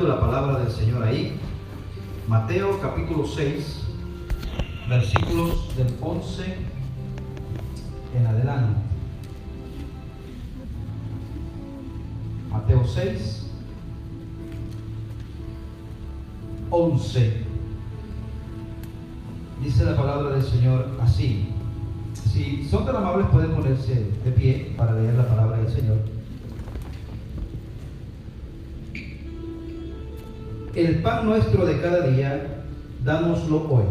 leyendo la palabra del Señor ahí. Mateo capítulo 6, versículos del 11 en adelante. Mateo 6, 11. Dice la palabra del Señor así. Si son tan amables, pueden ponerse de pie para leer la palabra del Señor. El pan nuestro de cada día, dánoslo hoy.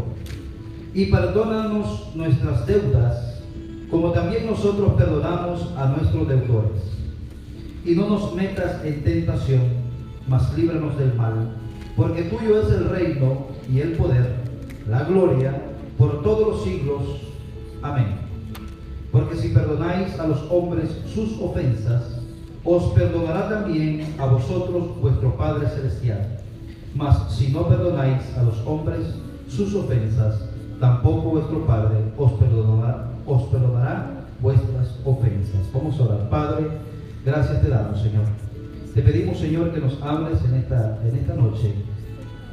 Y perdónanos nuestras deudas, como también nosotros perdonamos a nuestros deudores. Y no nos metas en tentación, mas líbranos del mal. Porque tuyo es el reino y el poder, la gloria, por todos los siglos. Amén. Porque si perdonáis a los hombres sus ofensas, os perdonará también a vosotros vuestro Padre Celestial. Mas si no perdonáis a los hombres sus ofensas, tampoco vuestro Padre os perdonará vuestras ofensas. Vamos a orar. Padre, gracias te damos, Señor. Te pedimos, Señor, que nos hables en esta noche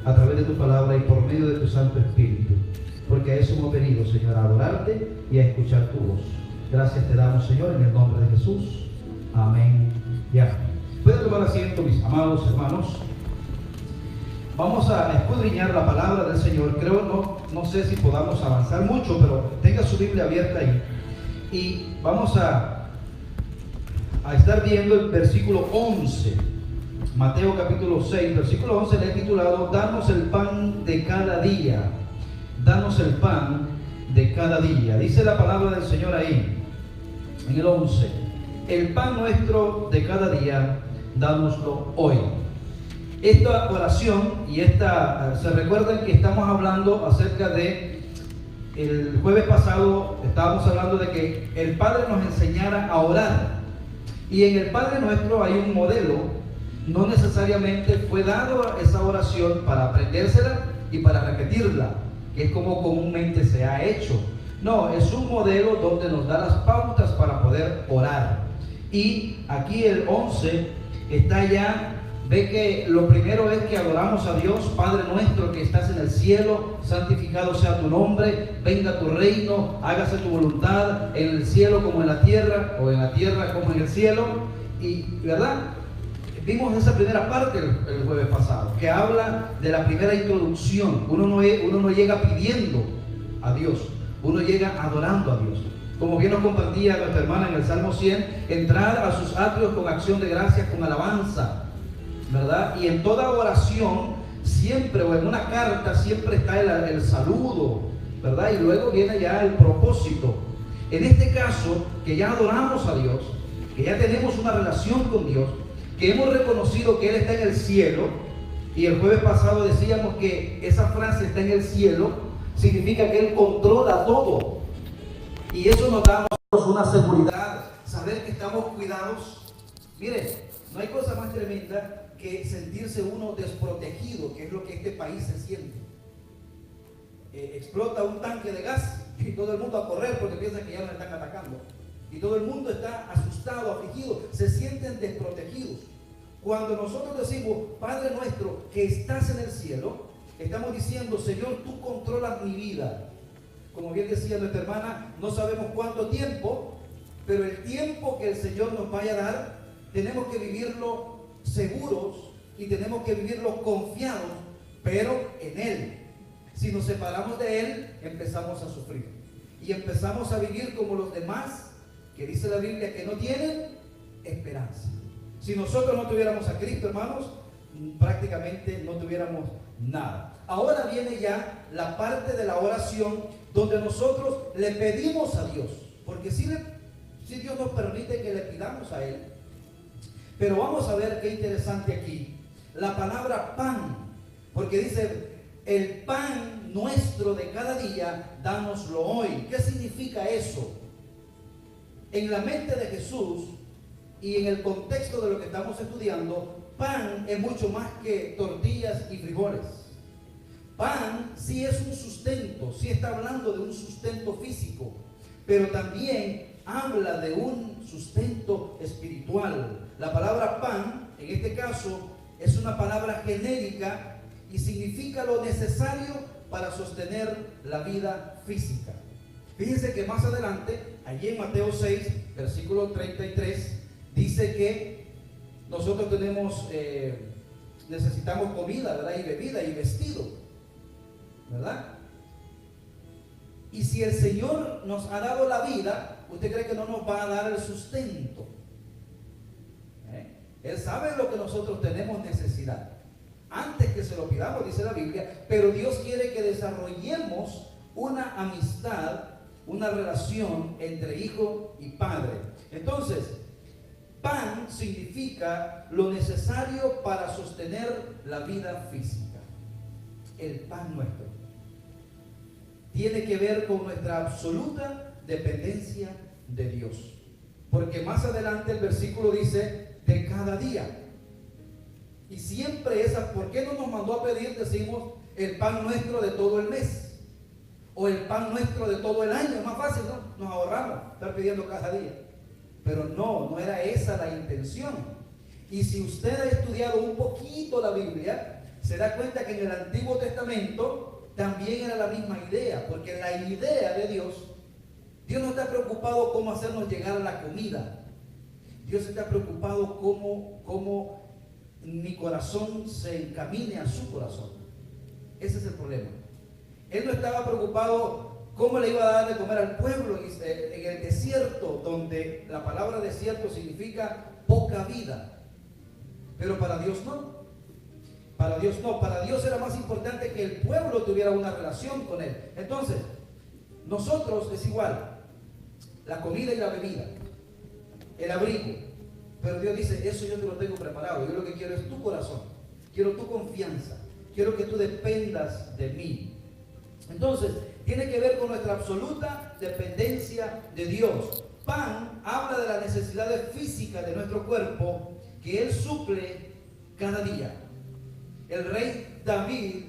a través de tu palabra y por medio de tu Santo Espíritu, porque a eso hemos venido, Señor, a adorarte y a escuchar tu voz. Gracias te damos, Señor, en el nombre de Jesús. Amén y amén. Pueden tomar asiento, mis amados hermanos. Vamos a escudriñar la palabra del Señor. Creo, no sé si podamos avanzar mucho, pero tenga su Biblia abierta ahí. Y vamos a estar viendo el versículo 11. Mateo capítulo 6, versículo 11, le he titulado Danos el pan de cada día. Danos el pan de cada día. Dice la palabra del Señor ahí, en el 11. El pan nuestro de cada día, dánoslo hoy. Esta oración y se recuerdan que estamos hablando acerca de, el jueves pasado estábamos hablando de que el Padre nos enseñara a orar. Y en el Padre Nuestro hay un modelo. No necesariamente fue dado esa oración para aprendérsela y para repetirla, que es como comúnmente se ha hecho. No, es un modelo donde nos da las pautas para poder orar. Y aquí el 11 está ya. Ve que lo primero es que adoramos a Dios. Padre nuestro que estás en el cielo, santificado sea tu nombre, venga tu reino, hágase tu voluntad en el cielo como en la tierra, o en la tierra como en el cielo. Y, ¿verdad? Vimos esa primera parte el jueves pasado, que habla de la primera introducción. Uno no llega pidiendo a Dios, uno llega adorando a Dios. Como bien nos compartía nuestra hermana en el Salmo 100, entrar a sus atrios con acción de gracias, con alabanza, ¿verdad? Y en toda oración, siempre, o en una carta, siempre está el saludo, ¿verdad? Y luego viene ya el propósito. En este caso, que ya adoramos a Dios, que ya tenemos una relación con Dios, que hemos reconocido que Él está en el cielo, y el jueves pasado decíamos que esa frase está en el cielo, significa que Él controla todo. Y eso nos da a nosotros una seguridad, saber que estamos cuidados. Mire, no hay cosa más tremenda que sentirse uno desprotegido, que es lo que este país se siente. Explota un tanque de gas y todo el mundo a correr porque piensa que ya nos están atacando. Y todo el mundo está asustado, afligido, se sienten desprotegidos. Cuando nosotros decimos, Padre nuestro que estás en el cielo, estamos diciendo, Señor, tú controlas mi vida. Como bien decía nuestra hermana, no sabemos cuánto tiempo, pero el tiempo que el Señor nos vaya a dar, tenemos que vivirlo seguros y tenemos que vivirlo confiados, pero en Él. Si nos separamos de Él, empezamos a sufrir y empezamos a vivir como los demás, que dice la Biblia que no tienen esperanza. Si nosotros no tuviéramos a Cristo, hermanos, prácticamente no tuviéramos nada. Ahora viene ya la parte de la oración donde nosotros le pedimos a Dios, porque si Dios nos permite que le pidamos a Él. Pero vamos a ver qué interesante aquí, la palabra pan, porque dice, el pan nuestro de cada día, dánoslo hoy. ¿Qué significa eso? En la mente de Jesús y en el contexto de lo que estamos estudiando, pan es mucho más que tortillas y frijoles. Pan sí es un sustento, sí está hablando de un sustento físico, pero también habla de un sustento espiritual. La palabra pan, en este caso, es una palabra genérica y significa lo necesario para sostener la vida física. Fíjense que más adelante, allí en Mateo 6, versículo 33, dice que nosotros necesitamos comida, ¿verdad? Y bebida y vestido, ¿verdad? Y si el Señor nos ha dado la vida, ¿usted cree que no nos va a dar el sustento? Él sabe lo que nosotros tenemos necesidad, antes que se lo pidamos, dice la Biblia, pero Dios quiere que desarrollemos una amistad, una relación entre hijo y padre. Entonces, pan significa lo necesario para sostener la vida física. El pan nuestro tiene que ver con nuestra absoluta dependencia de Dios. Porque más adelante el versículo dice, de cada día. Y siempre ¿por qué no nos mandó a pedir, decimos, el pan nuestro de todo el mes? O el pan nuestro de todo el año. Es más fácil, ¿no? Nos ahorramos estar pidiendo cada día. Pero no era esa la intención. Y si usted ha estudiado un poquito la Biblia, se da cuenta que en el Antiguo Testamento también era la misma idea. Porque la idea de Dios no está preocupado cómo hacernos llegar a la comida. Dios está preocupado cómo mi corazón se encamine a su corazón. Ese es el problema. Él no estaba preocupado cómo le iba a dar de comer al pueblo en el desierto, donde la palabra desierto significa poca vida. Pero para Dios no. Para Dios no. Para Dios era más importante que el pueblo tuviera una relación con Él. Entonces, nosotros es igual. La comida y la bebida, el abrigo. Pero Dios dice, eso yo te lo tengo preparado. Yo lo que quiero es tu corazón. Quiero tu confianza. Quiero que tú dependas de mí. Entonces, tiene que ver con nuestra absoluta dependencia de Dios. Pan habla de las necesidades físicas de nuestro cuerpo que Él suple cada día. El rey David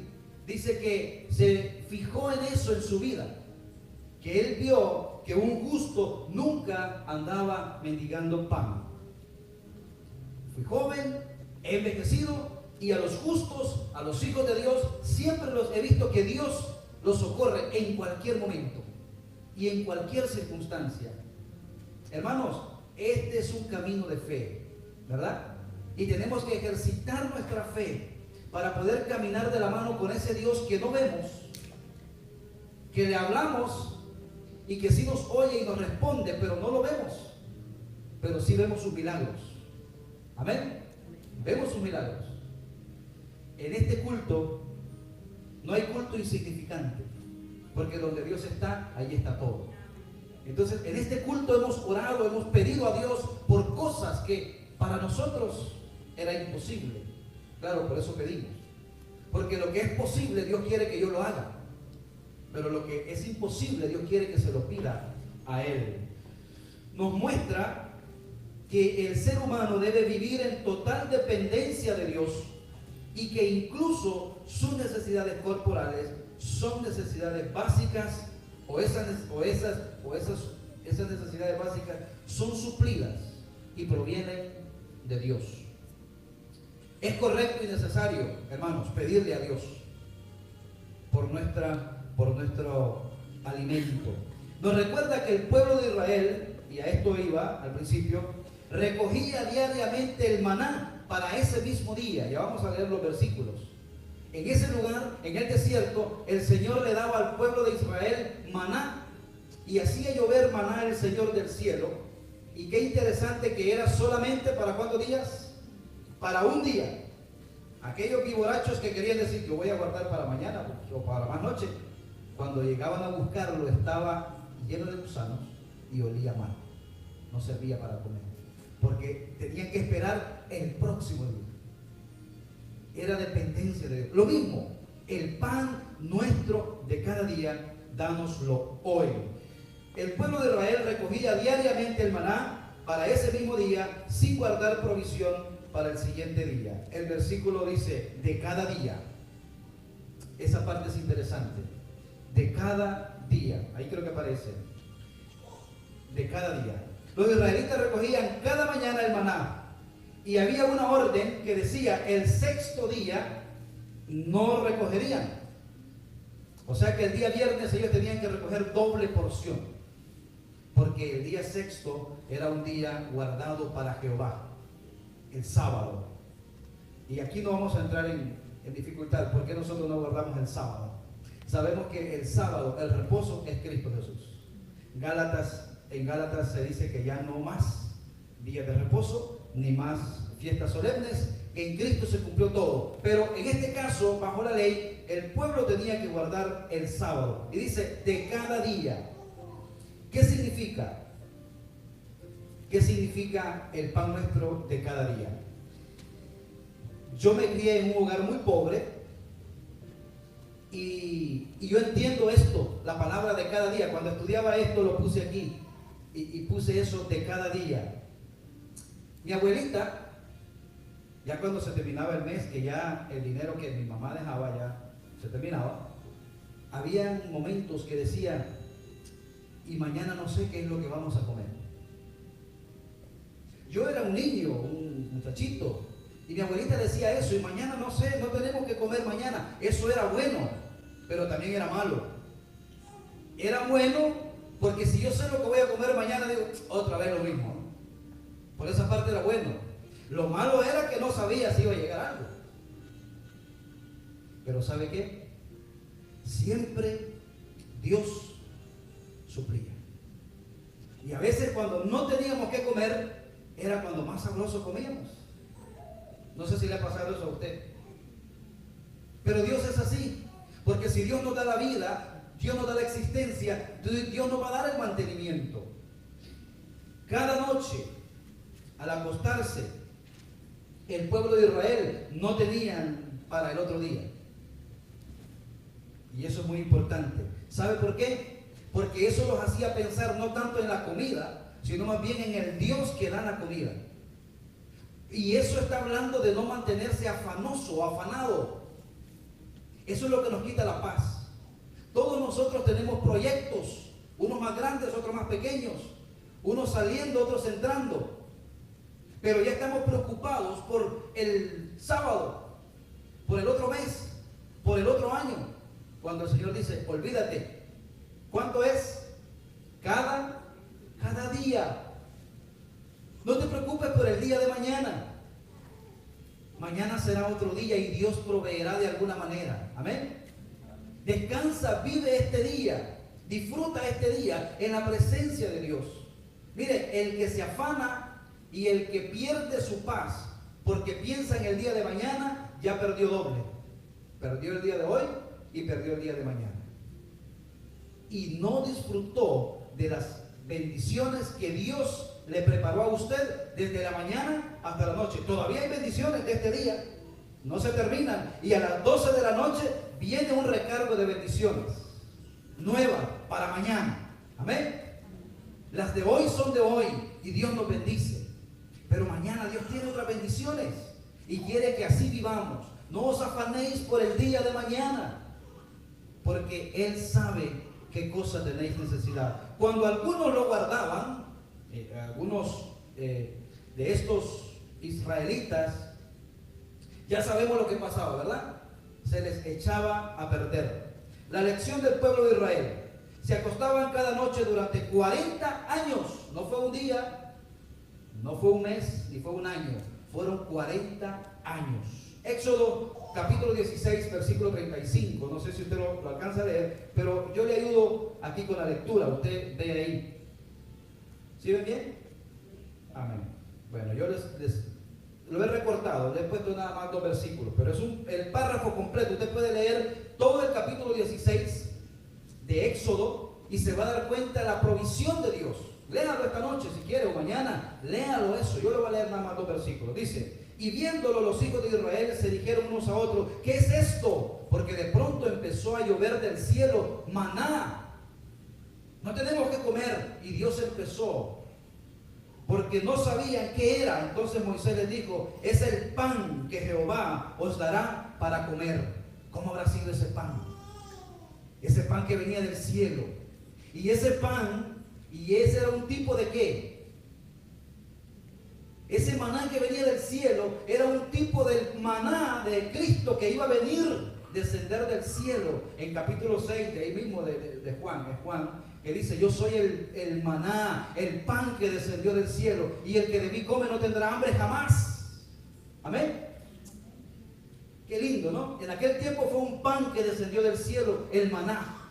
dice que se fijó en eso en su vida. Que él vio que un justo nunca andaba mendigando pan. Fui joven, he envejecido, y a los justos, a los hijos de Dios, siempre los he visto que Dios los socorre en cualquier momento y en cualquier circunstancia. Hermanos, este es un camino de fe, ¿verdad? Y tenemos que ejercitar nuestra fe para poder caminar de la mano con ese Dios que no vemos, que le hablamos y que sí nos oye y nos responde, pero no lo vemos, pero sí vemos sus milagros. Amén. Vemos sus milagros. En este culto no hay culto insignificante, porque donde Dios está, ahí está todo. Entonces, en este culto hemos orado, hemos pedido a Dios por cosas que para nosotros era imposible. Claro, por eso pedimos. Porque lo que es posible, Dios quiere que yo lo haga. Pero lo que es imposible, Dios quiere que se lo pida a Él. Nos muestra que el ser humano debe vivir en total dependencia de Dios y que incluso sus necesidades corporales son necesidades básicas o esas necesidades básicas son suplidas y provienen de Dios. Es correcto y necesario, hermanos, pedirle a Dios por nuestro alimento. Nos recuerda que el pueblo de Israel, y a esto iba al principio, recogía diariamente el maná para ese mismo día. Ya vamos a leer los versículos. En ese lugar, en el desierto, el Señor le daba al pueblo de Israel maná y hacía llover maná el Señor del cielo. Y qué interesante que era solamente ¿para cuántos días? Para un día. Aquellos vivorachos que querían decir, yo voy a guardar para mañana o para más noche, cuando llegaban a buscarlo estaba lleno de gusanos y olía mal. No servía para comer, porque tenían que esperar el próximo día. Era dependencia de Dios. Lo mismo, el pan nuestro de cada día, dánoslo hoy. El pueblo de Israel recogía diariamente el maná para ese mismo día, sin guardar provisión para el siguiente día. El versículo dice, de cada día. Esa parte es interesante. De cada día. Ahí creo que aparece. De cada día. Los israelitas recogían cada mañana el maná Y había una orden que decía, el sexto día no recogerían. O sea que el día viernes ellos tenían que recoger doble porción, porque el día sexto era un día guardado para Jehová, el sábado. Y aquí no vamos a entrar en dificultad, ¿por qué nosotros no guardamos el sábado? Sabemos que el sábado, el reposo es Cristo Jesús. En Gálatas se dice que ya no más días de reposo, ni más fiestas solemnes, en Cristo se cumplió todo. Pero en este caso, bajo la ley, el pueblo tenía que guardar el sábado. Y dice, de cada día. ¿Qué significa? ¿Qué significa el pan nuestro de cada día? Yo me crié en un hogar muy pobre y yo entiendo esto, la palabra de cada día. Cuando estudiaba esto lo puse aquí y puse eso de cada día. Mi abuelita, ya cuando se terminaba el mes, que ya el dinero que mi mamá dejaba ya se terminaba, había momentos que decía, y mañana no sé qué es lo que vamos a comer. Yo era un niño, un muchachito, y mi abuelita decía eso, y mañana no sé, no tenemos que comer mañana. Eso era bueno, pero también era malo. Era bueno porque si yo sé lo que voy a comer mañana, digo, otra vez lo mismo. Por esa parte era bueno. Lo malo era que no sabía si iba a llegar algo. Pero ¿sabe qué? Siempre Dios suplía. Y a veces cuando no teníamos que comer, era cuando más sabroso comíamos. No sé si le ha pasado eso a usted. Pero Dios es así. Porque si Dios nos da la vida, Dios nos da la existencia, Dios nos va a dar el mantenimiento. Cada noche, al acostarse, el pueblo de Israel no tenían para el otro día. Y eso es muy importante. ¿Sabe por qué? Porque eso los hacía pensar no tanto en la comida, sino más bien en el Dios que da la comida. Y eso está hablando de no mantenerse afanoso o afanado. Eso es lo que nos quita la paz. Todos nosotros tenemos proyectos, unos más grandes, otros más pequeños, unos saliendo, otros entrando. Pero ya estamos preocupados por el sábado, por el otro mes, por el otro año. Cuando el Señor dice, olvídate, ¿cuánto es? Cada día. No te preocupes por el día de mañana. Mañana será otro día y Dios proveerá de alguna manera. Amén. Descansa, vive este día. Disfruta este día en la presencia de Dios. Mire, el que se afana y el que pierde su paz porque piensa en el día de mañana, ya perdió doble. Perdió el día de hoy y perdió el día de mañana. Y no disfrutó de las bendiciones que Dios le preparó a usted desde la mañana hasta la noche. Todavía hay bendiciones de este día, no se terminan, y a las 12 de la noche viene un recargo de bendiciones nuevas para mañana. Amén. Las de hoy son de hoy y Dios nos bendice, pero mañana Dios tiene otras bendiciones y quiere que así vivamos. No os afanéis por el día de mañana, porque Él sabe qué cosa tenéis necesidad. Cuando algunos lo guardaban, algunos de estos israelitas, ya sabemos lo que pasaba, ¿verdad? Se les echaba a perder. La lección del pueblo de Israel: se acostaban cada noche durante 40 años. No fue un día, no fue un mes, ni fue un año. Fueron 40 años. Éxodo capítulo 16, versículo 35. No sé si usted lo alcanza a leer, pero yo le ayudo aquí con la lectura. Usted ve ahí. ¿Sí ven bien? Amén. Bueno, yo les lo he recortado, le he puesto nada más 2 versículos, pero es el párrafo completo. Usted puede leer todo el capítulo 16 de Éxodo y se va a dar cuenta de la provisión de Dios. Léalo esta noche si quiere, o mañana, léalo eso. Yo le voy a leer nada más 2 versículos. Dice: y viéndolo los hijos de Israel se dijeron unos a otros, ¿qué es esto? Porque de pronto empezó a llover del cielo maná. No tenemos que comer. Y Dios empezó, porque no sabían qué era. Entonces Moisés les dijo: es el pan que Jehová os dará para comer. ¿Cómo habrá sido ese pan? Ese pan que venía del cielo. Y ese pan, y ese era un tipo de ¿qué? Ese maná que venía del cielo era un tipo del maná de Cristo que iba a venir, descender del cielo. En capítulo 6, de ahí mismo de Juan, es Juan, que dice: yo soy el maná, el pan que descendió del cielo, y el que de mí come no tendrá hambre jamás. Amén. Qué lindo, ¿no? En aquel tiempo fue un pan que descendió del cielo, el maná,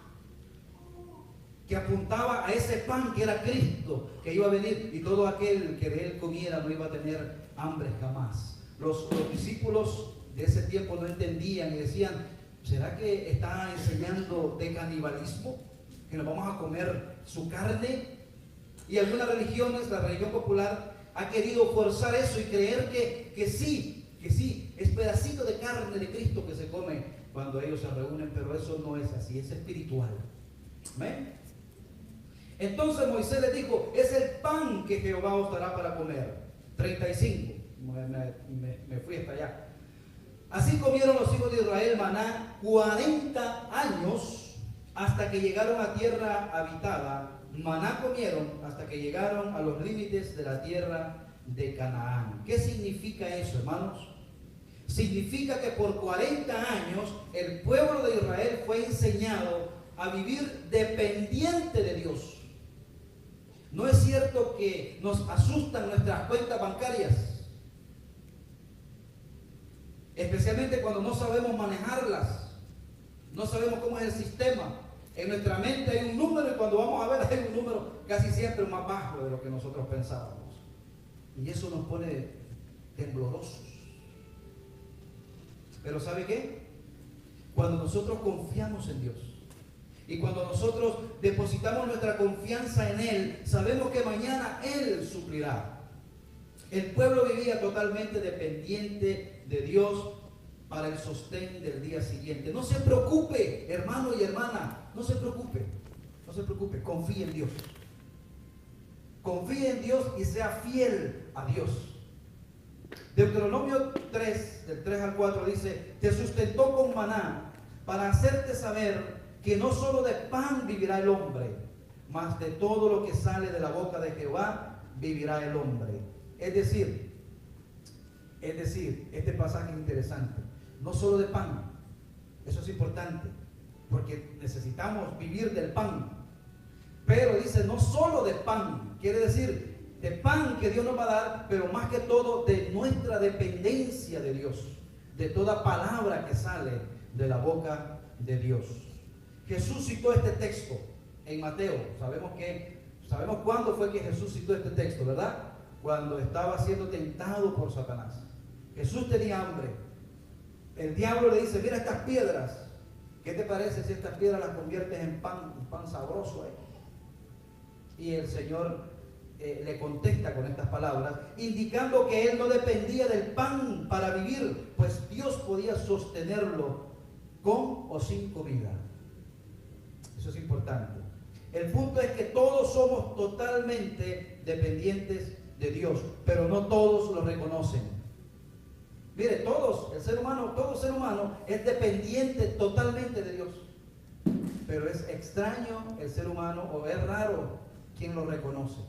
que apuntaba a ese pan que era Cristo, que iba a venir, y todo aquel que de él comiera no iba a tener hambre jamás. Los discípulos de ese tiempo no entendían y decían: ¿será que está enseñando de canibalismo? ¿Que nos vamos a comer su carne? Y algunas religiones, la religión popular, ha querido forzar eso y creer que sí, es pedacito de carne de Cristo que se come cuando ellos se reúnen, pero eso no es así, es espiritual. ¿Amén? Entonces Moisés les dijo: es el pan que Jehová os dará para comer. 35, me fui hasta allá. Así comieron los hijos de Israel maná 40 años hasta que llegaron a tierra habitada. Maná comieron hasta que llegaron a los límites de la tierra de Canaán. ¿Qué significa eso, hermanos? Significa que por 40 años el pueblo de Israel fue enseñado a vivir dependiente de Dios. No es cierto que nos asustan nuestras cuentas bancarias, especialmente cuando no sabemos manejarlas, no sabemos cómo es el sistema. En nuestra mente hay un número y cuando vamos a ver hay un número casi siempre más bajo de lo que nosotros pensábamos. Y eso nos pone temblorosos. Pero ¿sabe qué? Cuando nosotros confiamos en Dios y cuando nosotros depositamos nuestra confianza en Él, sabemos que mañana Él suplirá. El pueblo vivía totalmente dependiente de Dios para el sostén del día siguiente. No se preocupe, hermano y hermana, no se preocupe, confíe en Dios. Confíe en Dios y sea fiel a Dios. Deuteronomio 3, del 3 al 4 dice: te sustentó con maná para hacerte saber que no solo de pan vivirá el hombre, mas de todo lo que sale de la boca de Jehová vivirá el hombre. Es decir, este pasaje es interesante. No solo de pan, eso es importante, porque necesitamos vivir del pan. Pero dice, no solo de pan, quiere decir de pan que Dios nos va a dar, pero más que todo de nuestra dependencia de Dios, de toda palabra que sale de la boca de Dios. Jesús citó este texto en Mateo. Sabemos cuándo fue que Jesús citó este texto, ¿verdad? Cuando estaba siendo tentado por Satanás. Jesús tenía hambre. El diablo le dice: mira estas piedras, ¿qué te parece si estas piedras las conviertes en pan, un pan sabroso? Y el Señor le contesta con estas palabras, indicando que él no dependía del pan para vivir, pues Dios podía sostenerlo con o sin comida. Eso es importante. El punto es que todos somos totalmente dependientes de Dios, pero no todos lo reconocen. Mire, todo ser humano es dependiente totalmente de Dios, pero es extraño el ser humano, o es raro quien lo reconoce.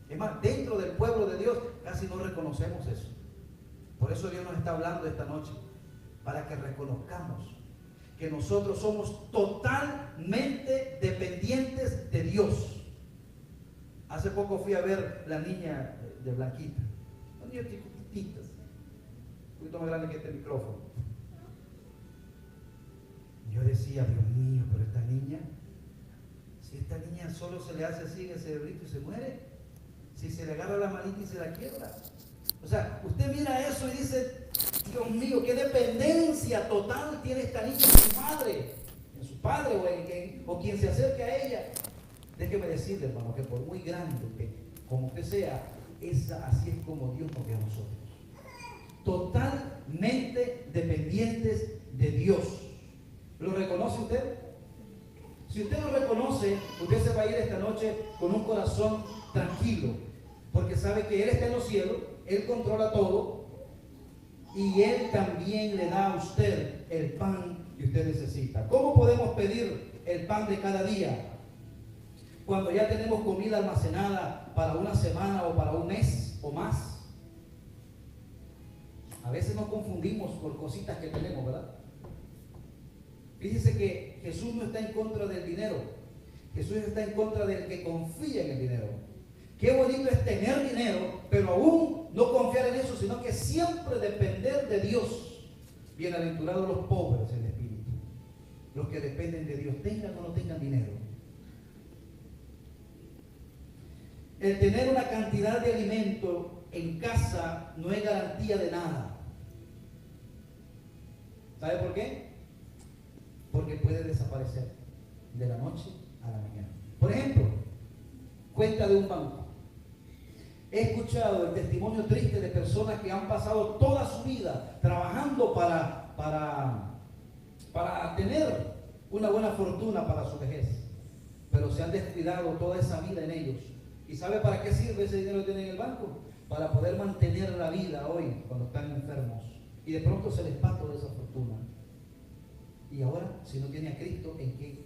Es más, dentro del pueblo de Dios casi no reconocemos eso. Por eso Dios nos está hablando esta noche, para que reconozcamos que nosotros somos totalmente dependientes de Dios. Hace poco fui a ver la niña de Blanquita, una niña chiquitita, un poquito más grande que este micrófono. Yo decía: Dios mío, pero esta niña, si esta niña solo se le hace así en el cerebrito y se muere, si se le agarra la manita y se la quiebra. O sea, usted mira eso y dice: Dios mío, qué dependencia total tiene esta niña en su madre, en su padre o quien se acerque a ella. Déjeme decirle, hermano, que por muy grande como usted sea, así es como Dios nos ve a nosotros. Totalmente dependientes de Dios. ¿Lo reconoce usted? Si usted lo reconoce, usted se va a ir esta noche con un corazón tranquilo, porque sabe que Él está en los cielos, Él controla todo, y Él también le da a usted el pan que usted necesita. ¿Cómo podemos pedir el pan de cada día cuando ya tenemos comida almacenada para una semana o para un mes o más? A veces nos confundimos por cositas que tenemos, ¿verdad? Fíjese que Jesús no está en contra del dinero. Jesús está en contra del que confía en el dinero. Qué bonito es tener dinero, pero aún no confiar en eso, sino que siempre depender de Dios. Bienaventurados los pobres en espíritu, los que dependen de Dios, tengan o no tengan dinero. El tener una cantidad de alimento en casa no es garantía de nada. ¿Sabe por qué? Porque puede desaparecer de la noche a la mañana. Por ejemplo, cuenta de un banco. He escuchado el testimonio triste de personas que han pasado toda su vida trabajando para tener una buena fortuna para su vejez, pero se han descuidado toda esa vida en ellos. ¿Y sabe para qué sirve ese dinero que tienen en el banco? Para poder mantener la vida hoy cuando están enfermos. Y de pronto se les va toda esa fortuna. Y ahora, si no tiene a Cristo, ¿en qué?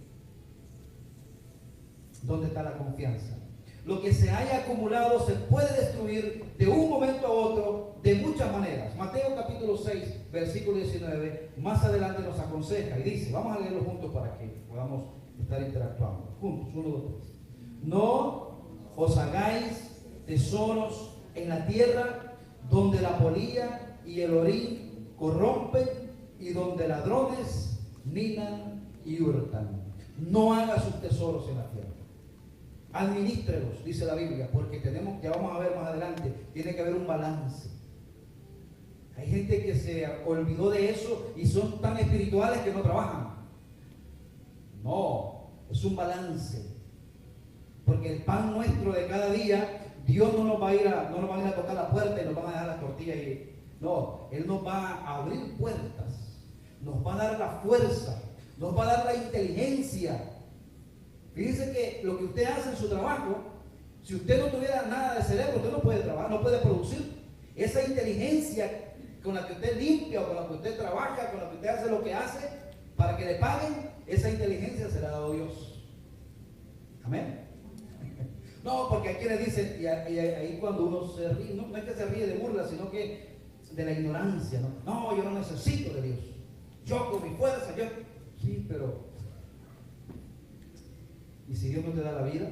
¿Dónde está la confianza? Lo que se haya acumulado se puede destruir de un momento a otro de muchas maneras. Mateo capítulo 6, versículo 19, más adelante nos aconseja y dice, vamos a leerlo juntos para que podamos estar interactuando. Juntos, 1, 2, 3. No os hagáis tesoros en la tierra, donde la polilla y el orín corrompen y donde ladrones minan y hurtan. No haga sus tesoros en la tierra. Administrelos, dice la Biblia, porque tenemos, ya vamos a ver más adelante, tiene que haber un balance. Hay gente que se olvidó de eso y son tan espirituales que no trabajan. No, es un balance. Porque el pan nuestro de cada día, Dios no nos va a ir a tocar la puerta y nos van a dejar las tortillas y no, Él nos va a abrir puertas, nos va a dar la fuerza, nos va a dar la inteligencia. Fíjense que lo que usted hace en su trabajo, si usted no tuviera nada de cerebro, usted no puede trabajar, no puede producir. Esa inteligencia con la que usted limpia o con la que usted trabaja, con la que usted hace lo que hace, para que le paguen, esa inteligencia se la ha dado Dios. Amén. No, porque aquí le dicen, y ahí cuando uno se ríe, no es que se ríe de burla, sino que de la ignorancia, ¿no? No, yo no necesito de Dios. Yo con mi fuerza, yo. Sí, pero. ¿Y si Dios no te da la vida?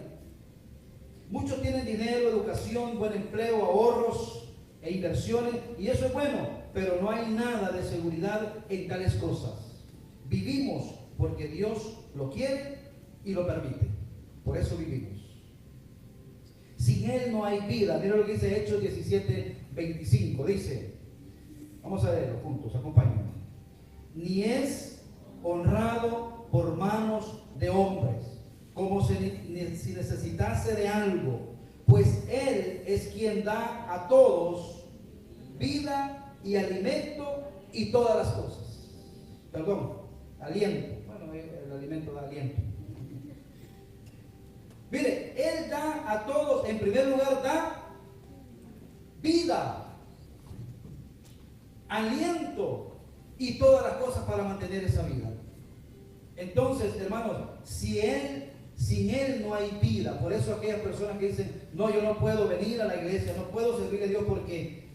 Muchos tienen dinero, educación, buen empleo, ahorros e inversiones, y eso es bueno, pero no hay nada de seguridad en tales cosas. Vivimos porque Dios lo quiere y lo permite. Por eso vivimos. Sin Él no hay vida. Mira lo que dice Hechos 17:25. Dice, vamos a leerlo juntos, acompáñenme. Ni es honrado por manos de hombres, como si necesitase de algo, pues Él es quien da a todos vida y alimento y todas las cosas. Perdón, aliento. Bueno, el alimento da aliento. Mire, Él da a todos, en primer lugar, da vida, aliento y todas las cosas para mantener esa vida. Entonces, hermanos, sin Él no hay vida. Por eso aquellas personas que dicen, no, yo no puedo venir a la iglesia, no puedo servir a Dios porque...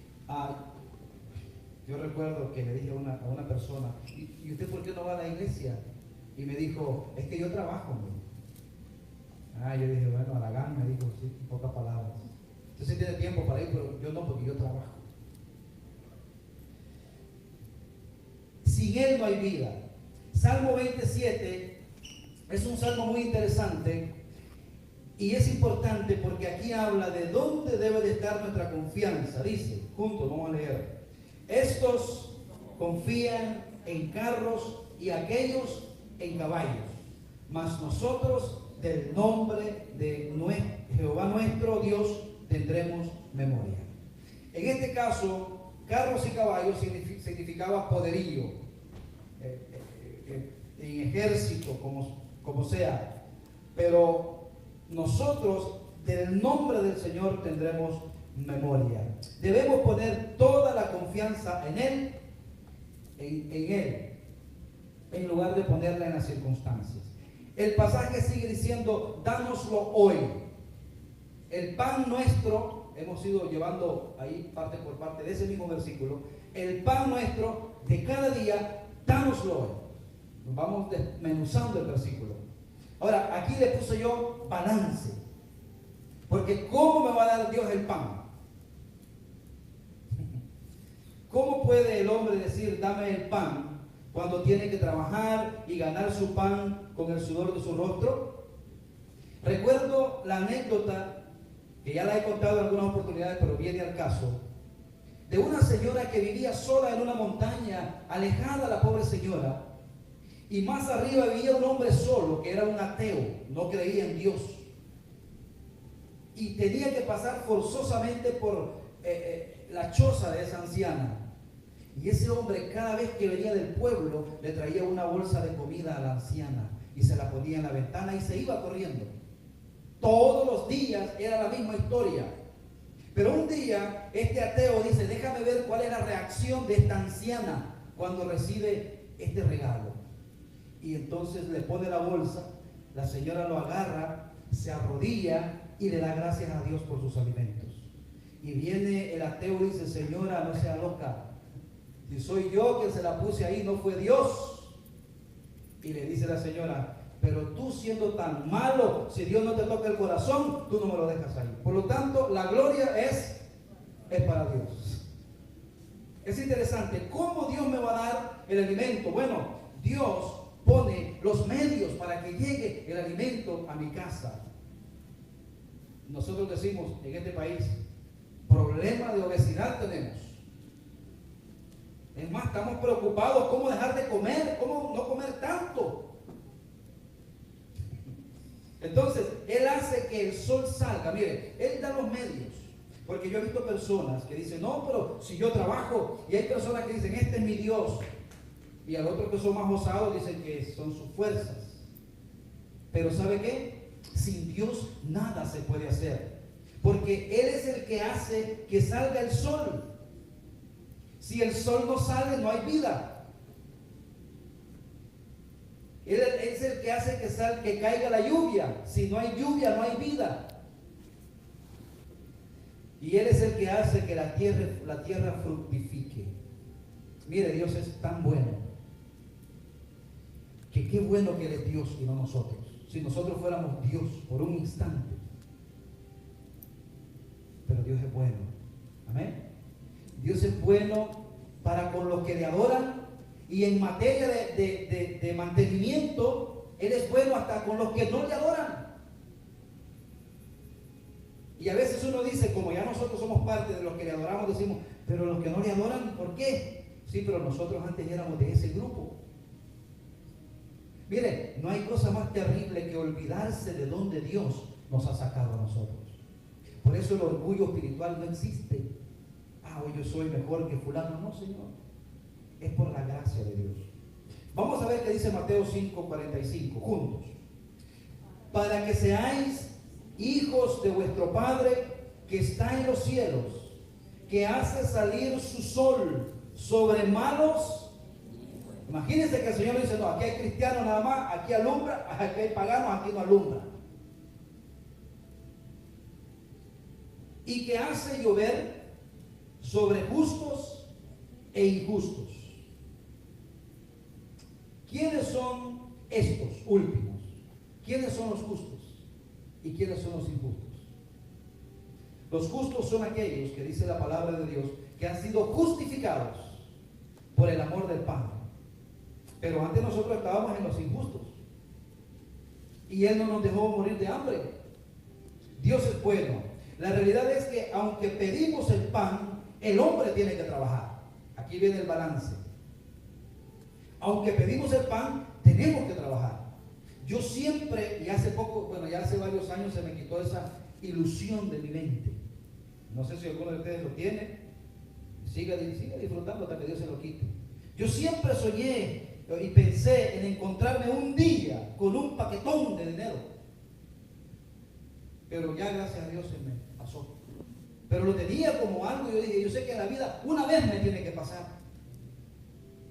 yo recuerdo que le dije a una persona, ¿y usted por qué no va a la iglesia? Y me dijo, es que yo trabajo, ¿no? Yo dije, bueno, a la gana, me dijo, sí, en pocas palabras. Usted sí tiene tiempo para ir, pero yo no, porque yo trabajo. Sin Él no hay vida. Salmo 27 es un salmo muy interesante y es importante porque aquí habla de dónde debe de estar nuestra confianza. Dice, juntos, vamos a leer. Estos confían en carros y aquellos en caballos, mas nosotros del nombre de Jehová nuestro Dios tendremos memoria. En este caso, carros y caballos significaba poderío, en ejército, como sea. Pero nosotros del nombre del Señor tendremos memoria. Debemos poner toda la confianza en Él, en lugar de ponerla en las circunstancias. El pasaje sigue diciendo, dánoslo hoy. El pan nuestro, hemos ido llevando ahí parte por parte de ese mismo versículo, el pan nuestro de cada día, dánoslo hoy. Nos vamos desmenuzando el versículo. Ahora, aquí le puse yo balance. Porque ¿cómo me va a dar Dios el pan? ¿Cómo puede el hombre decir, dame el pan, cuando tiene que trabajar y ganar su pan con el sudor de su rostro? Recuerdo la anécdota, que ya la he contado en algunas oportunidades, pero viene al caso, de una señora que vivía sola en una montaña, alejada la pobre señora, y más arriba vivía un hombre solo, que era un ateo, no creía en Dios, y tenía que pasar forzosamente por la choza de esa anciana. Y ese hombre, cada vez que venía del pueblo, le traía una bolsa de comida a la anciana y se la ponía en la ventana y se iba corriendo. Todos los días era la misma historia. Pero un día este ateo dice, déjame ver cuál es la reacción de esta anciana cuando recibe este regalo. Y entonces le pone la bolsa, la señora lo agarra, se arrodilla y le da gracias a Dios por sus alimentos. Y viene el ateo y dice, señora, no sea loca. Si soy yo quien se la puse ahí, no fue Dios. Y le dice la señora, pero tú siendo tan malo, si Dios no te toca el corazón, tú no me lo dejas ahí. Por lo tanto, la gloria es para Dios. Es interesante, ¿cómo Dios me va a dar el alimento? Bueno, Dios pone los medios para que llegue el alimento a mi casa. Nosotros decimos en este país, problema de obesidad tenemos. Es más, estamos preocupados cómo dejar de comer, cómo no comer tanto. Entonces, Él hace que el sol salga. Mire, Él da los medios. Porque yo he visto personas que dicen, no, pero si yo trabajo. Y hay personas que dicen, este es mi Dios. Y al otro que son más osados dicen que son sus fuerzas. Pero ¿sabe qué? Sin Dios nada se puede hacer. Porque Él es el que hace que salga el sol. Si el sol no sale, no hay vida. Él es el que hace que caiga la lluvia. Si no hay lluvia, no hay vida. Y Él es el que hace que la tierra fructifique. Mire, Dios es tan bueno. Que qué bueno que Él es Dios y no nosotros. Si nosotros fuéramos Dios por un instante. Pero Dios es bueno. Amén. Dios es bueno para con los que le adoran, y en materia de mantenimiento, Él es bueno hasta con los que no le adoran. Y a veces uno dice, como ya nosotros somos parte de los que le adoramos, decimos, pero los que no le adoran, ¿por qué? Sí, pero nosotros antes éramos de ese grupo. Mire, no hay cosa más terrible que olvidarse de dónde Dios nos ha sacado a nosotros. Por eso el orgullo espiritual no existe. Hoy yo soy mejor que fulano. No, Señor. Es por la gracia de Dios. Vamos a ver qué dice Mateo 5:45, juntos. Para que seáis hijos de vuestro Padre que está en los cielos, que hace salir su sol sobre malos. Imagínense que el Señor dice, no, aquí hay cristianos nada más, aquí alumbra, aquí hay paganos, aquí no alumbra. Y que hace llover sobre justos e injustos. ¿Quiénes son estos últimos? ¿Quiénes son los justos? ¿Y quiénes son los injustos? Los justos son aquellos que dice la palabra de Dios que han sido justificados por el amor del Padre. Pero antes nosotros estábamos en los injustos y Él no nos dejó morir de hambre. Dios es bueno. La realidad es que aunque pedimos el pan, el hombre tiene que trabajar. Aquí viene el balance. Aunque pedimos el pan, tenemos que trabajar. Yo siempre, y hace poco, bueno, ya hace varios años se me quitó esa ilusión de mi mente. No sé si alguno de ustedes lo tiene. Siga disfrutando hasta que Dios se lo quite. Yo siempre soñé y pensé en encontrarme un día con un paquetón de dinero. Pero ya gracias a Dios se me pasó. Pero lo tenía como algo y yo dije, yo sé que en la vida una vez me tiene que pasar.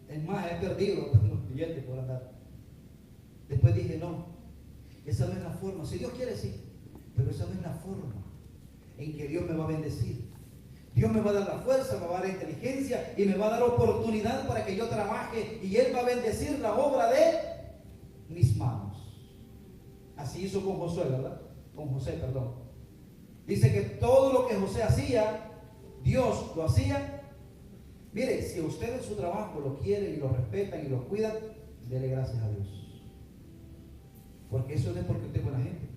Es más, he perdido los billetes por andar. Después dije, no, esa no es la forma. Si Dios quiere, sí, pero esa no es la forma en que Dios me va a bendecir. Dios me va a dar la fuerza, me va a dar la inteligencia y me va a dar oportunidad para que yo trabaje y Él va a bendecir la obra de mis manos. Así hizo con Josué, ¿verdad? Con José, perdón. Dice que todo lo que José hacía, Dios lo hacía. Mire, si usted en su trabajo lo quiere y lo respetan y lo cuidan, dele gracias a Dios. Porque eso no es porque usted es buena gente.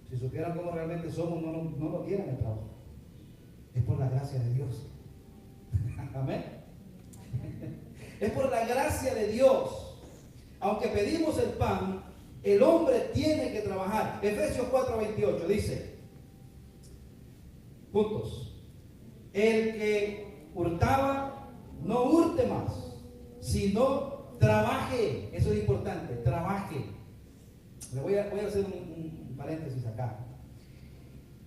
Si supieran cómo realmente somos, no lo dieran el trabajo. Es por la gracia de Dios. Amén. Es por la gracia de Dios. Aunque pedimos el pan, el hombre tiene que trabajar. Efesios 4:28 dice, puntos, el que hurtaba, no hurte más, sino trabaje. Eso es importante, trabaje. Le voy a hacer un paréntesis acá.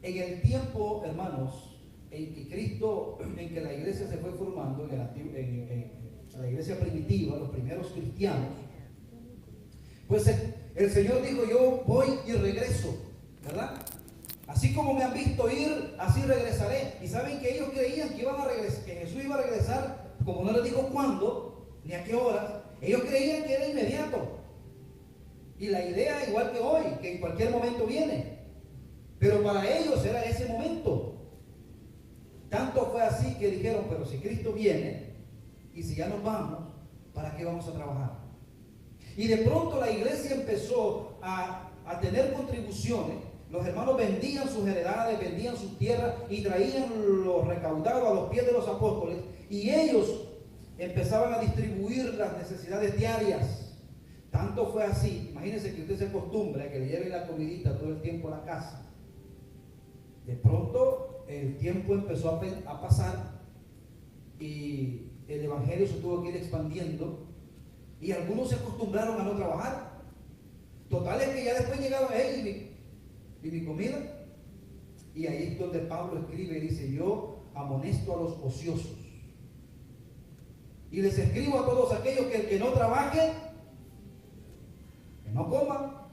En el tiempo, hermanos, en que Cristo, en que la iglesia se fue formando, en la iglesia primitiva, los primeros cristianos, pues el Señor dijo, yo voy y regreso, ¿verdad? Así como me han visto ir, así regresaré. Y saben que ellos creían que iban a regresar, que Jesús iba a regresar, como no les dijo cuándo, ni a qué horas. Ellos creían que era inmediato. Y la idea, igual que hoy, que en cualquier momento viene. Pero para ellos era ese momento. Tanto fue así que dijeron, pero si Cristo viene, y si ya nos vamos, ¿para qué vamos a trabajar? Y de pronto la iglesia empezó a tener contribuciones. Los hermanos vendían sus heredades, vendían sus tierras y traían lo recaudado a los pies de los apóstoles. Y ellos empezaban a distribuir las necesidades diarias. Tanto fue así, imagínense que usted se acostumbra a que le lleve la comidita todo el tiempo a la casa. De pronto el tiempo empezó a pasar y el evangelio se tuvo que ir expandiendo y algunos se acostumbraron a no trabajar. Total es que ya después llegaban, hey, ¿y mi comida? Y ahí es donde Pablo escribe y dice, yo amonesto a los ociosos y les escribo a todos aquellos que el que no trabaje, que no coma.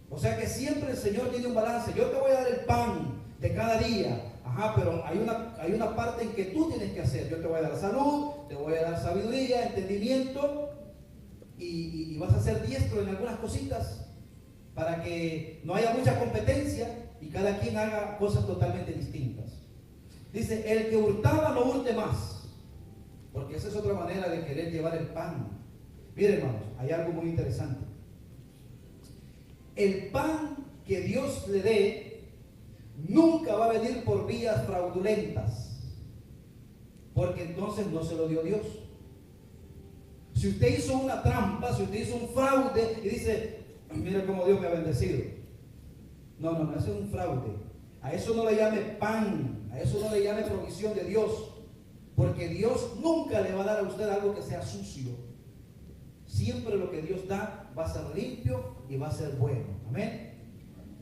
O sea que siempre el Señor tiene un balance. Yo te voy a dar el pan de cada día, pero hay una parte en que tú tienes que hacer. Yo te voy a dar salud, te voy a dar sabiduría, entendimiento, y vas a ser diestro en algunas cositas para que no haya mucha competencia y cada quien haga cosas totalmente distintas. Dice, el que hurtaba no hurte más, porque esa es otra manera de querer llevar el pan. Miren, hermanos, hay algo muy interesante. El pan que Dios le dé nunca va a venir por vías fraudulentas, porque entonces no se lo dio Dios. Si usted hizo una trampa, si usted hizo un fraude y dice, mira cómo Dios me ha bendecido. No, eso es un fraude. A eso no le llame pan, a eso no le llame provisión de Dios, porque Dios nunca le va a dar a usted algo que sea sucio. Siempre lo que Dios da va a ser limpio y va a ser bueno. Amén.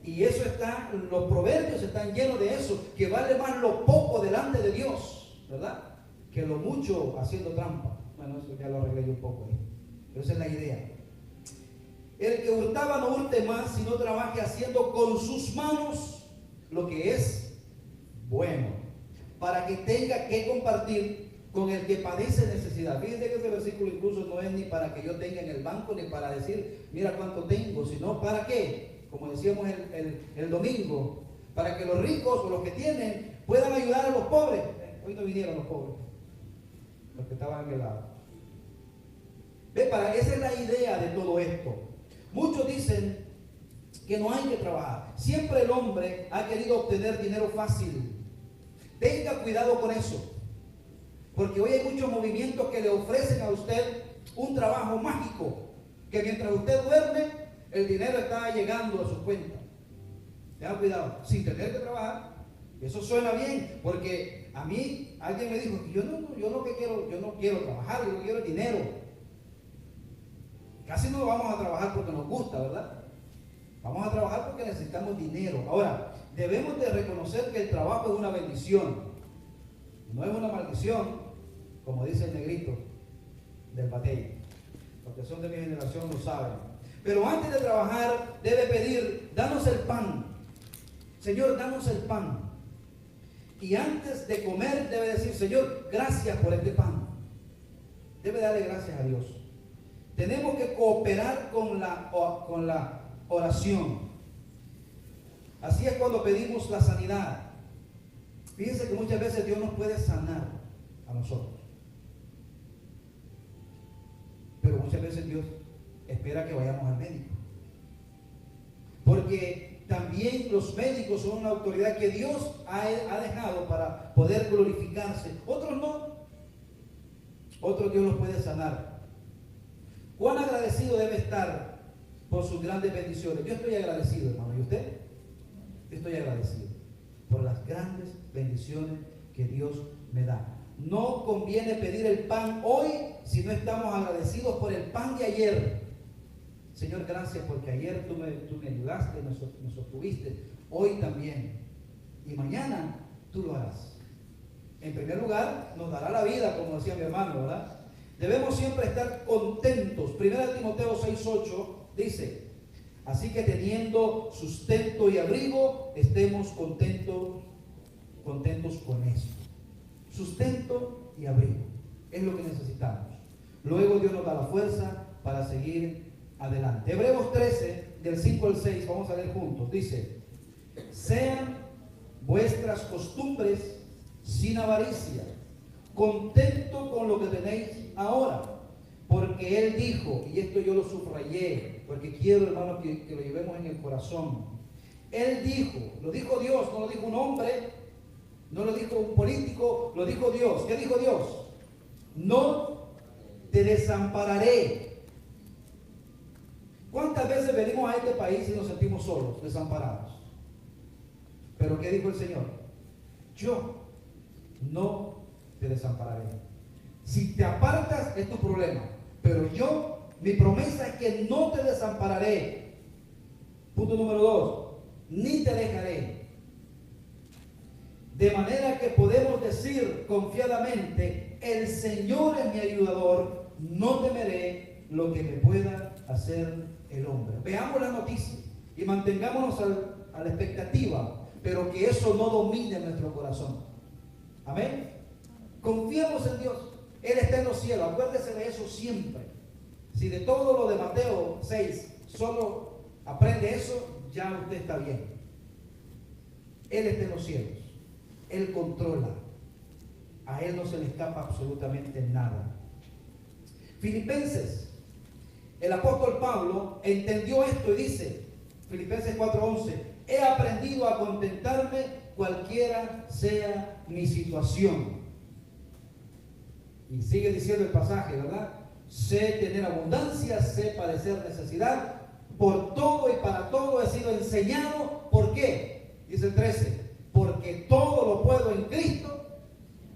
Y eso está, los proverbios están llenos de eso, que vale más lo poco delante de Dios, ¿verdad? Que lo mucho haciendo trampa. Bueno, eso ya lo arreglé yo un poco ahí. Pero esa es la idea. El que hurtaba no hurte más, sino trabaje haciendo con sus manos lo que es bueno, para que tenga que compartir con el que padece necesidad. Fíjense que ese versículo incluso no es ni para que yo tenga en el banco, ni para decir, mira cuánto tengo, sino para qué, como decíamos el domingo, para que los ricos o los que tienen puedan ayudar a los pobres. Hoy no vinieron los pobres, los que estaban en el lado. Esa es la idea de todo esto. Muchos dicen que no hay que trabajar. Siempre el hombre ha querido obtener dinero fácil. Tenga cuidado con eso, porque hoy hay muchos movimientos que le ofrecen a usted un trabajo mágico, que mientras usted duerme, el dinero está llegando a su cuenta. Tenga cuidado, sin tener que trabajar. Eso suena bien, porque a mí alguien me dijo que yo no quiero trabajar, yo no quiero dinero. Casi no vamos a trabajar porque nos gusta, ¿verdad? Vamos a trabajar porque necesitamos dinero. Ahora, debemos de reconocer que el trabajo es una bendición, no es una maldición, como dice el negrito del batey. Los que son de mi generación lo saben. Pero antes de trabajar, debe pedir, danos el pan. Señor, danos el pan. Y antes de comer debe decir, Señor, gracias por este pan. Debe darle gracias a Dios. Tenemos que cooperar con la oración. Así es cuando pedimos la sanidad. Fíjense que muchas veces Dios nos puede sanar a nosotros. Pero muchas veces Dios espera que vayamos al médico. Porque también los médicos son una autoridad que Dios ha dejado para poder glorificarse. Otros no. Otros Dios los puede sanar. ¿Cuán agradecido debe estar por sus grandes bendiciones? Yo estoy agradecido, hermano. ¿Y usted? Yo estoy agradecido por las grandes bendiciones que Dios me da. No conviene pedir el pan hoy si no estamos agradecidos por el pan de ayer. Señor, gracias porque ayer tú me ayudaste, me sostuviste. Hoy también. Y mañana tú lo harás. En primer lugar, nos dará la vida, como decía mi hermano, ¿verdad? Debemos siempre estar contentos. 1 Timoteo 6:8 dice: así que teniendo sustento y abrigo, estemos contentos con eso. Sustento y abrigo es lo que necesitamos. Luego Dios nos da la fuerza para seguir adelante. Hebreos 13, del 5 al 6, vamos a leer juntos. Dice: sean vuestras costumbres sin avaricia, contento con lo que tenéis ahora, porque Él dijo, y esto yo lo subrayé, porque quiero, hermano, que lo llevemos en el corazón. Él dijo, lo dijo Dios, no lo dijo un hombre, no lo dijo un político, lo dijo Dios. ¿Qué dijo Dios? No te desampararé. ¿Cuántas veces venimos a este país y nos sentimos solos, desamparados? Pero ¿qué dijo el Señor? Yo no te desampararé. Si te apartas es tu problema, pero mi promesa es que no te desampararé. Punto número 2, ni te dejaré. De manera que podemos decir confiadamente: el Señor es mi ayudador, no temeré lo que me pueda hacer el hombre. Veamos la noticia y mantengámonos a la expectativa, pero que eso no domine nuestro corazón. Amén. Confiemos en Dios. Él está en los cielos. Acuérdese de eso siempre. Si de todo lo de Mateo 6 solo aprende eso, ya usted está bien. Él está en los cielos. Él controla. A Él no se le escapa absolutamente nada. Filipenses. El apóstol Pablo entendió esto y dice, Filipenses 4:11: he aprendido a contentarme cualquiera sea mi situación. Y sigue diciendo el pasaje, ¿verdad? Sé tener abundancia, sé padecer necesidad. Por todo y para todo he sido enseñado. ¿Por qué? Dice el 13: porque todo lo puedo en Cristo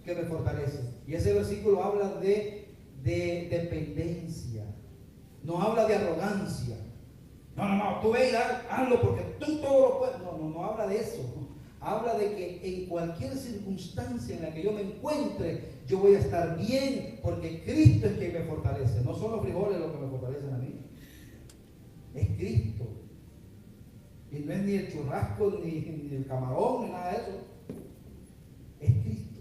que me fortalece. Y ese versículo habla de dependencia. No habla de arrogancia. No, tú ve y hazlo porque tú todo lo puedes. No habla de eso. Habla de que en cualquier circunstancia en la que yo me encuentre, yo voy a estar bien, porque Cristo es quien me fortalece. No son los frijoles los que me fortalecen a mí. Es Cristo. Y no es ni el churrasco, ni el camarón, ni nada de eso. Es Cristo.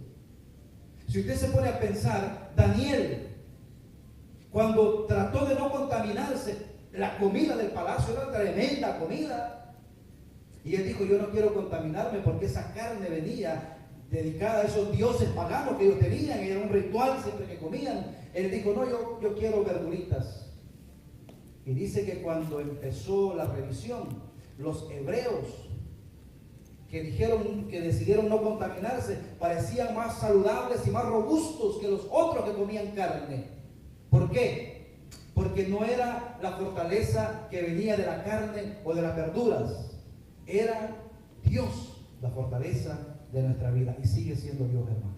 Si usted se pone a pensar, Daniel, cuando trató de no contaminarse, la comida del palacio era tremenda comida. Y él dijo: yo no quiero contaminarme, porque esa carne venía dedicada a esos dioses paganos que ellos tenían, era un ritual siempre que comían. Él dijo: no, yo quiero verduritas. Y dice que cuando empezó la revisión, los hebreos que decidieron no contaminarse, parecían más saludables y más robustos que los otros que comían carne. ¿Por qué? Porque no era la fortaleza que venía de la carne o de las verduras. Era Dios la fortaleza de nuestra vida, y sigue siendo Dios, hermanos.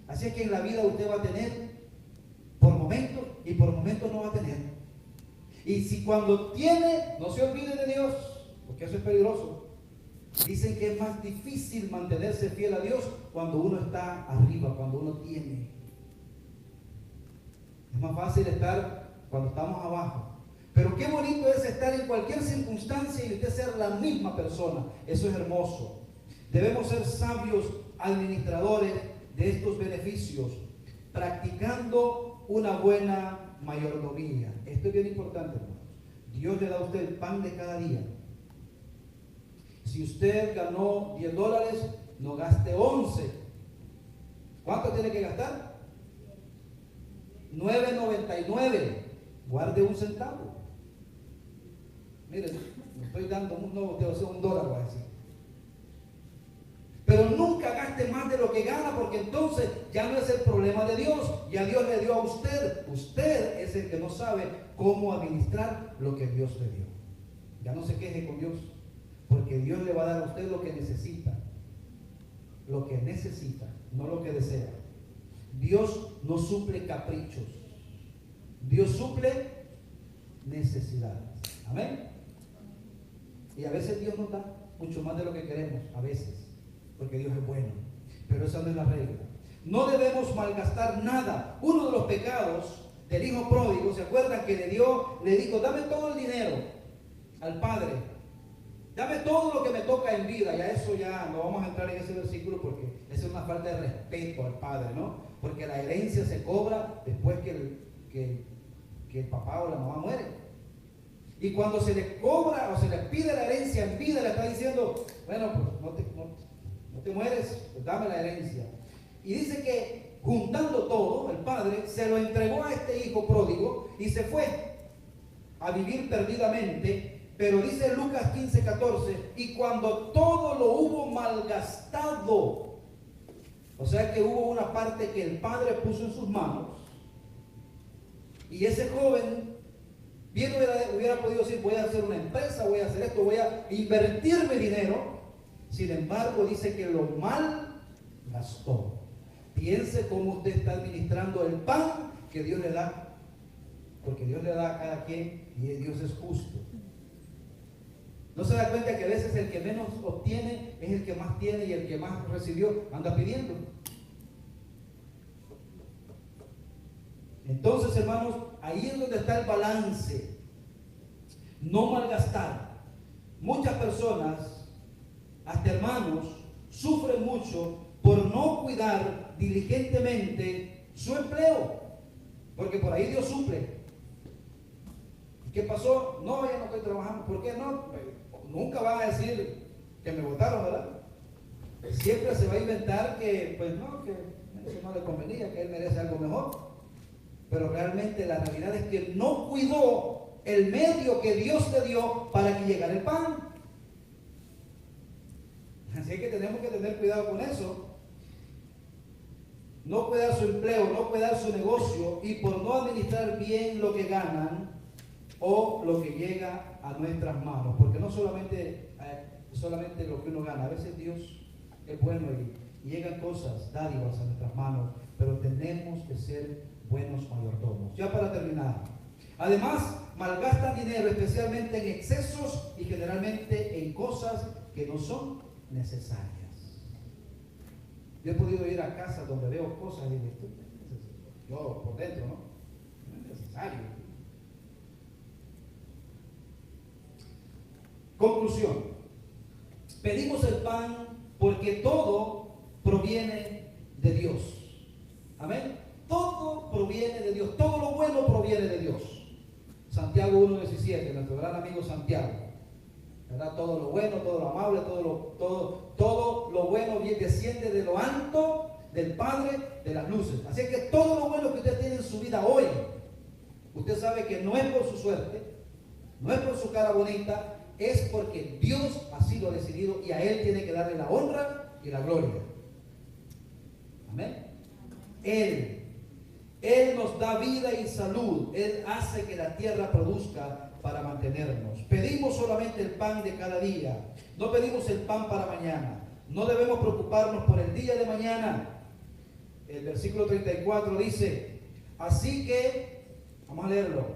Así es que en la vida usted va a tener por momentos, y por momentos no va a tener. Y si cuando tiene, no se olvide de Dios, porque eso es peligroso. Dicen que es más difícil mantenerse fiel a Dios cuando uno está arriba, cuando uno tiene. Es más fácil estar cuando estamos abajo. Pero qué bonito es estar en cualquier circunstancia y usted ser la misma persona. Eso es hermoso. Debemos ser sabios administradores de estos beneficios, practicando una buena mayordomía. Esto es bien importante, hermanos. Dios le da a usted el pan de cada día. Si usted ganó $10, no gaste 11. ¿Cuánto tiene que gastar? 9.99. Guarde un centavo. Miren, me estoy dando un $1, voy a decir. Pero nunca gaste más de lo que gana, porque entonces ya no es el problema de Dios. Ya Dios le dio a usted. Usted es el que no sabe cómo administrar lo que Dios le dio. Ya no se queje con Dios, porque Dios le va a dar a usted lo que necesita. Lo que necesita, no lo que desea. Dios no suple caprichos. Dios suple necesidades. Amén. Y a veces Dios nos da mucho más de lo que queremos, a veces, porque Dios es bueno. Pero esa no es la regla. No debemos malgastar nada. Uno de los pecados del hijo pródigo, ¿se acuerdan que le dijo, dame todo el dinero al padre? Dame todo lo que me toca en vida. Ya eso ya no vamos a entrar en ese versículo, porque esa es una falta de respeto al padre, ¿no? Porque la herencia se cobra después que el papá o la mamá muere. Y cuando se le cobra o se le pide la herencia en vida, le está diciendo, bueno, pues no te mueres, pues dame la herencia. Y dice que juntando todo, el padre se lo entregó a este hijo pródigo y se fue a vivir perdidamente. Pero dice Lucas 15:14, y cuando todo lo hubo malgastado, o sea que hubo una parte que el padre puso en sus manos, y ese joven bien hubiera podido decir, voy a hacer una empresa, voy a hacer esto, voy a invertirme dinero. Sin embargo, dice que lo mal gastó. Piense cómo usted está administrando el pan que Dios le da, porque Dios le da a cada quien y Dios es justo. ¿No se da cuenta que a veces el que menos obtiene es el que más tiene, y el que más recibió anda pidiendo? Entonces, hermanos, ahí es donde está el balance. No malgastar. Muchas personas, hasta hermanos, sufren mucho por no cuidar diligentemente su empleo, porque por ahí Dios suple. ¿Qué pasó? No, ya no estoy trabajando. ¿Por qué no? Nunca van a decir que me votaron, ¿verdad? Siempre se va a inventar que, pues no, que eso no le convenía, que él merece algo mejor. Pero realmente la realidad es que no cuidó el medio que Dios le dio para que llegara el pan. Así que tenemos que tener cuidado con eso. No cuidar su empleo, no cuidar su negocio, y por no administrar bien lo que ganan o lo que llega a nuestras manos. Porque no solamente lo que uno gana, a veces Dios es bueno y llegan cosas, dádivas a nuestras manos, pero tenemos que ser buenos mayordomos. Ya para terminar, además malgastan dinero especialmente en excesos y generalmente en cosas que no son necesarias. Yo he podido ir a casas donde veo cosas y digo, yo por dentro, ¿no? No es necesario. Conclusión. Pedimos el pan porque todo proviene de Dios. Amén. Todo proviene de Dios. Todo lo bueno proviene de Dios. Santiago 1:17, nuestro gran amigo Santiago. ¿Verdad? Todo lo bueno, todo lo amable, todo lo bueno desciende de lo alto, del Padre de las luces. Así que todo lo bueno que usted tiene en su vida hoy, usted sabe que no es por su suerte, no es por su cara bonita, es porque Dios así lo ha decidido, y a Él tiene que darle la honra y la gloria. Amén. Él nos da vida y salud. Él hace que la tierra produzca para mantenernos. Pedimos solamente el pan de cada día. No pedimos el pan para mañana. No debemos preocuparnos por el día de mañana. El versículo 34 dice, así que, vamos a leerlo,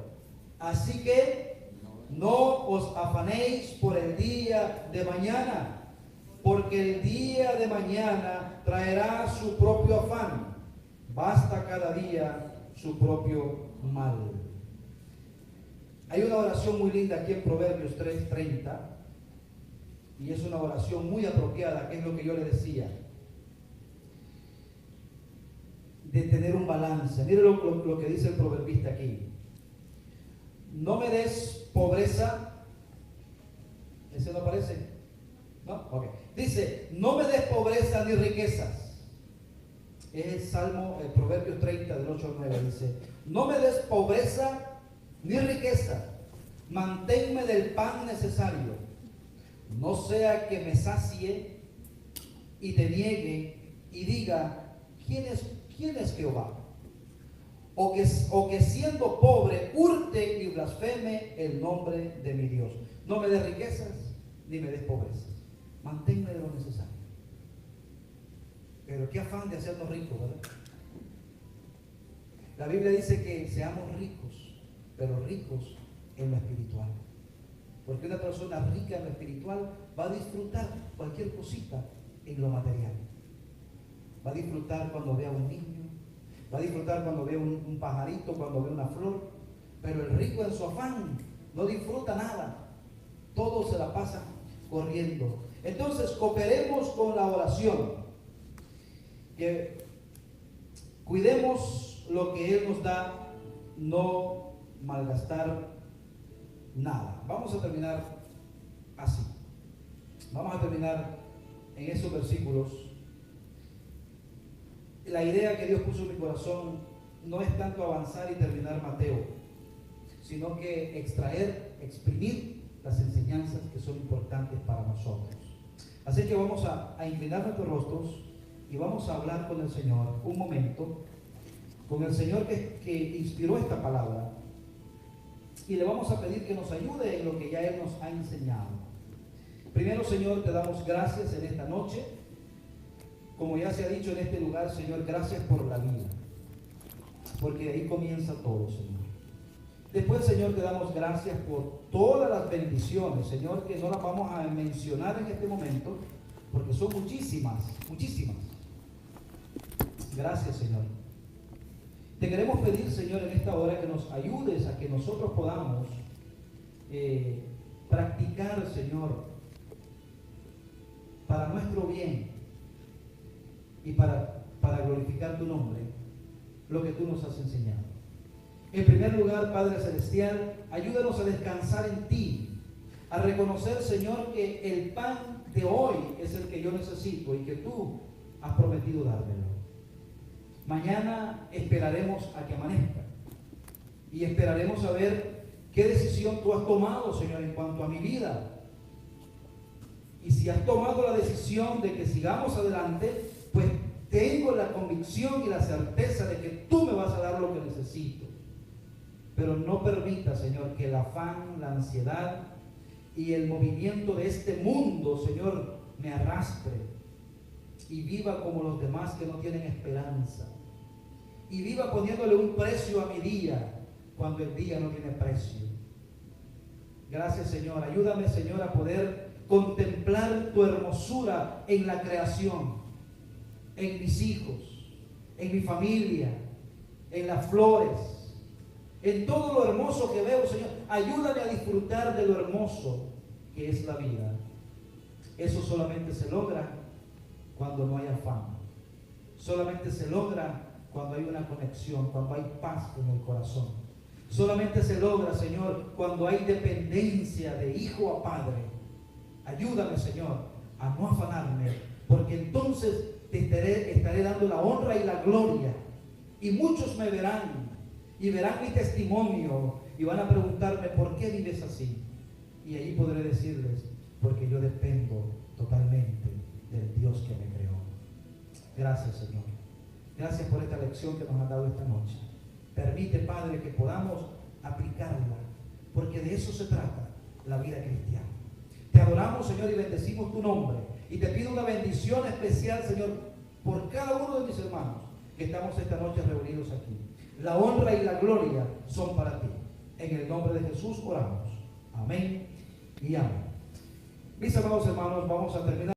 así que no os afanéis por el día de mañana, porque el día de mañana traerá su propio afán. Basta cada día su propio mal. Hay una oración muy linda aquí en Proverbios 3:30 y es una oración muy apropiada, que es lo que yo le decía, de tener un balance. Mire lo que dice el proverbista aquí. No me des pobreza. ¿Ese no aparece? ¿No? Ok. Dice, no me des pobreza ni riquezas. Es el Salmo, el Proverbios 30 del 8 al 9. Dice, no me des pobreza ni riqueza. Manténme del pan necesario. No sea que me sacie y te niegue y diga, ¿quién es Jehová? O que siendo pobre hurte y blasfeme el nombre de mi Dios. No me des riquezas ni me des pobreza. Manténme de lo necesario. Pero qué afán de hacernos ricos, ¿verdad? La Biblia dice que seamos ricos, pero ricos en lo espiritual. Porque una persona rica en lo espiritual va a disfrutar cualquier cosita en lo material. Va a disfrutar cuando vea un niño, va a disfrutar cuando vea un pajarito, cuando vea una flor. Pero el rico en su afán no disfruta nada. Todo se la pasa corriendo. Entonces cooperemos con la oración. Que cuidemos lo que Él nos da, no malgastar nada. Vamos a terminar así. Vamos a terminar en esos versículos. La idea que Dios puso en mi corazón no es tanto avanzar y terminar Mateo, sino que exprimir las enseñanzas que son importantes para nosotros. Así que vamos a inclinar nuestros rostros y vamos a hablar con el Señor un momento, con el Señor que inspiró esta palabra, y le vamos a pedir que nos ayude en lo que ya Él nos ha enseñado. Primero, Señor, te damos gracias en esta noche. Como ya se ha dicho en este lugar, Señor, gracias por la vida, porque de ahí comienza todo, Señor. Después, Señor, te damos gracias por todas las bendiciones, Señor, que no las vamos a mencionar en este momento, porque son muchísimas, muchísimas. Gracias, Señor. Te queremos pedir, Señor, en esta hora que nos ayudes a que nosotros podamos practicar, Señor, para nuestro bien y para glorificar tu nombre, lo que tú nos has enseñado. En primer lugar, Padre Celestial, ayúdanos a descansar en ti, a reconocer, Señor, que el pan de hoy es el que yo necesito y que tú has prometido dármelo. Mañana esperaremos a que amanezca y esperaremos a ver qué decisión tú has tomado, Señor, en cuanto a mi vida. Y si has tomado la decisión de que sigamos adelante, pues tengo la convicción y la certeza de que tú me vas a dar lo que necesito. Pero no permita, Señor, que el afán, la ansiedad y el movimiento de este mundo, Señor, me arrastre y viva como los demás que no tienen esperanza. Y viva poniéndole un precio a mi día cuando el día no tiene precio. Gracias, Señor. Ayúdame, Señor, a poder contemplar tu hermosura en la creación, en mis hijos, en mi familia, en las flores, en todo lo hermoso que veo, Señor. Ayúdame a disfrutar de lo hermoso que es la vida. Eso solamente se logra cuando no hay afán. Solamente se logra cuando hay una conexión, cuando hay paz en el corazón. Solamente se logra, Señor, cuando hay dependencia de hijo a padre. Ayúdame, Señor, a no afanarme, porque entonces te estaré dando la honra y la gloria. Y muchos me verán y verán mi testimonio y van a preguntarme, ¿por qué vives así? Y ahí podré decirles, porque yo dependo totalmente del Dios que me creó. Gracias, Señor. Gracias por esta lección que nos has dado esta noche. Permite, Padre, que podamos aplicarla, porque de eso se trata la vida cristiana. Te adoramos, Señor, y bendecimos tu nombre. Y te pido una bendición especial, Señor, por cada uno de mis hermanos que estamos esta noche reunidos aquí. La honra y la gloria son para ti. En el nombre de Jesús oramos. Amén y amén. Mis amados hermanos, vamos a terminar.